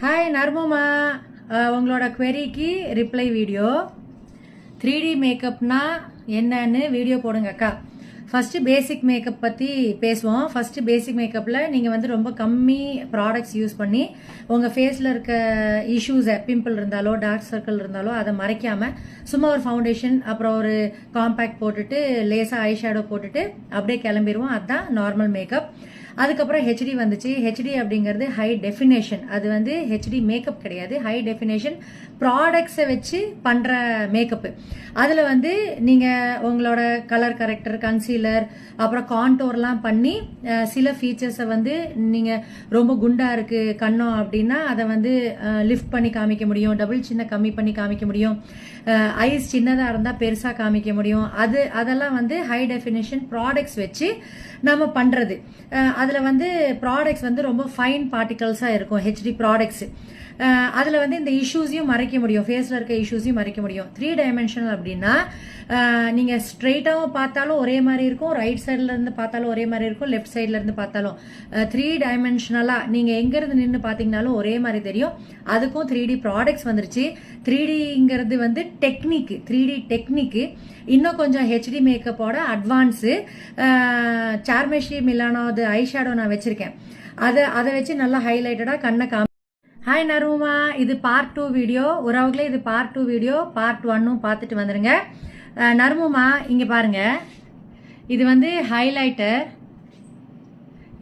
Hi நர்மமா, உங்களோட queryக்கு reply video. 3D மேக்கப்னா என்னன்னு video போடுங்க அக்கா. ஃபர்ஸ்ட் பேசிக் மேக்கப் பற்றி பேசுவோம். ஃபர்ஸ்ட் பேசிக் மேக்கப்பில் நீங்கள் ரொம்ப கம்மி ப்ராடக்ட்ஸ் யூஸ் பண்ணி உங்கள் ஃபேஸில் இருக்க இஷ்யூஸை, பிம்பிள் இருந்தாலோ டார்க் சர்க்கிள் இருந்தாலோ அதை மறைக்காமல் சும்மா ஒரு ஃபவுண்டேஷன் அப்புறம் ஒரு காம்பேக்ட் போட்டுட்டு லேசாக ஐ ஷேடோ போட்டுட்டு அப்படியே கிளம்பிடுவோம். அதுதான் நார்மல் மேக்கப். அதுக்கப்புறம் ஹெச்டி வந்துச்சு. ஹெச்டி அப்படிங்கிறது ஹை டெஃபினேஷன். அது ஹெச்டி மேக்கப் கிடையாது, ஹை டெஃபினேஷன் ப்ராடக்ட்ஸை வச்சு பண்ணுற மேக்கப்பு. அதில் நீங்கள் உங்களோட கலர் கரெக்டர், கன்சீலர், அப்புறம் கான்டோர்லாம் பண்ணி சில ஃபீச்சர்ஸை நீங்கள் ரொம்ப குண்டாக இருக்குது கண்ணம் அப்படின்னா அதை லிஃப்ட் பண்ணி காமிக்க முடியும், டபுள் சின்ன கம்மி பண்ணி காமிக்க முடியும், ஐஸ் சின்னதாக இருந்தால் பெருசாக காமிக்க முடியும். அதெல்லாம் ஹை டெஃபினேஷன் ப்ராடக்ட்ஸ் வச்சு நம்ம பண்ணுறது. அதில் ப்ராடக்ட்ஸ் ரொம்ப ஃபைன் பார்ட்டிகல்ஸாக இருக்கும் ஹெச்டி ப்ராடக்ட்ஸ். அதில் இந்த இஷ்யூஸையும் மறைக்க முடியும், ஃபேஸில் இருக்க இஷ்யூஸையும் மறைக்க முடியும். 3 டைமென்ஷனல் அப்படின்னா நீங்கள் ஸ்ட்ரெயிட்டாகவும் பார்த்தாலும் ஒரே மாதிரி இருக்கும், ரைட் சைடில் இருந்து பார்த்தாலும் ஒரே மாதிரி இருக்கும், லெஃப்ட் சைடில் இருந்து பார்த்தாலும் 3 டைமென்ஷனலாக நீங்கள் எங்கேருந்து நின்று பார்த்தீங்கனாலும் ஒரே மாதிரி தெரியும். அதுக்கும் 3D ப்ராடக்ட்ஸ் வந்துருச்சு. 3Dங்கிறது டெக்னிக்கு, 3D டெக்னிக்கு. இன்னும் கொஞ்சம் ஹெச்டி மேக்கப்போட அட்வான்ஸு. சார்மெஷி மிலானோது ஐ ஷேடோ நான் வச்சிருக்கேன். அதை வச்சு நல்லா ஹைலைட்டடாக கண்ணை ஹாய் நர்மமா, இது பார்ட் 2 வீடியோ. உறவுகளே, இது பார்ட் 2 வீடியோ. பார்ட் 1 பார்த்துட்டு வந்துருங்க. நர்மமா, இங்கே பாருங்க, இது ஹைலைட்டர்.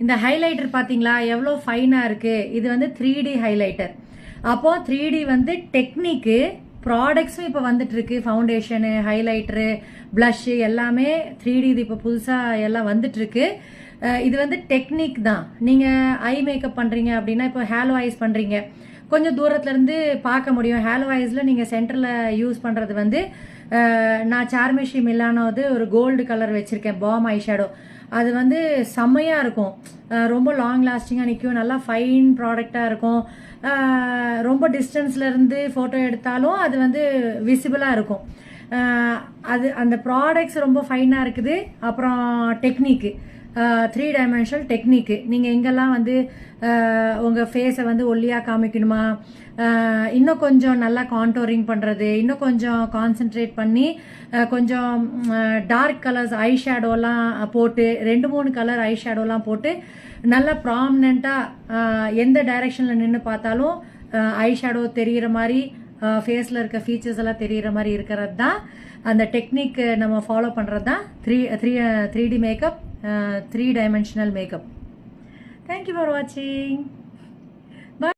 இந்த ஹைலைட்டர் பார்த்தீங்களா எவ்வளோ ஃபைனாக இருக்குது. இது 3D ஹைலைட்டர். அப்போ 3D டெக்னிக்கு. ப்ராடக்ட்ஸும் இப்போ வந்துட்டு இருக்கு, ஃபவுண்டேஷனு, ஹைலைட்டரு, பிளஷ்ஷு எல்லாமே 3D. இது இப்போ புதுசாக எல்லாம் வந்துட்டு இருக்கு. இது டெக்னிக் தான். நீங்கள் ஐ மேக்கப் பண்ணுறீங்க அப்படின்னா, இப்போ ஹேலோ ஐஸ் பண்ணுறீங்க, கொஞ்சம் தூரத்துலேருந்து பார்க்க முடியும். ஹேலோ ஐஸில் நீங்கள் சென்டரில் யூஸ் பண்ணுறது நான் சார்மெஷி மிலானோது ஒரு கோல்டு கலர் வச்சுருக்கேன், பாம் ஐ ஷேடோ. அது செம்மையாக இருக்கும், ரொம்ப லாங் லாஸ்டிங்காக நிற்கும், நல்லா ஃபைன் ப்ராடக்டாக இருக்கும். ரொம்ப டிஸ்டன்ஸ்லேருந்து ஃபோட்டோ எடுத்தாலும் அது விசிபிளாக இருக்கும். அந்த ப்ராடக்ட்ஸ் ரொம்ப ஃபைனாக இருக்குது. அப்புறம் டெக்னிக்கு, 3 டைமென்ஷனல் டெக்னிக்கு. நீங்கள் எங்கெல்லாம் உங்கள் ஃபேஸை ஒல்லியாக காமிக்கணுமா, இன்னும் கொஞ்சம் நல்லா கான்டோரிங் பண்ணுறது, இன்னும் கொஞ்சம் கான்சென்ட்ரேட் பண்ணி கொஞ்சம் டார்க் கலர்ஸ் ஐ ஷேடோலாம் போட்டு 2-3 கலர் ஐ ஷேடோலாம் போட்டு நல்லா ப்ராமினெண்ட்டாக எந்த டைரெக்ஷனில் நின்று பார்த்தாலும் ஐ ஷேடோ தெரிகிற மாதிரி, ஃபேஸில் இருக்க ஃபீச்சர்ஸ் எல்லாம் தெரிகிற மாதிரி இருக்கிறது தான் அந்த டெக்னிக். நம்ம ஃபாலோ பண்ணுறது தான் 3D makeup, 3 dimensional makeup. Thank you for watching.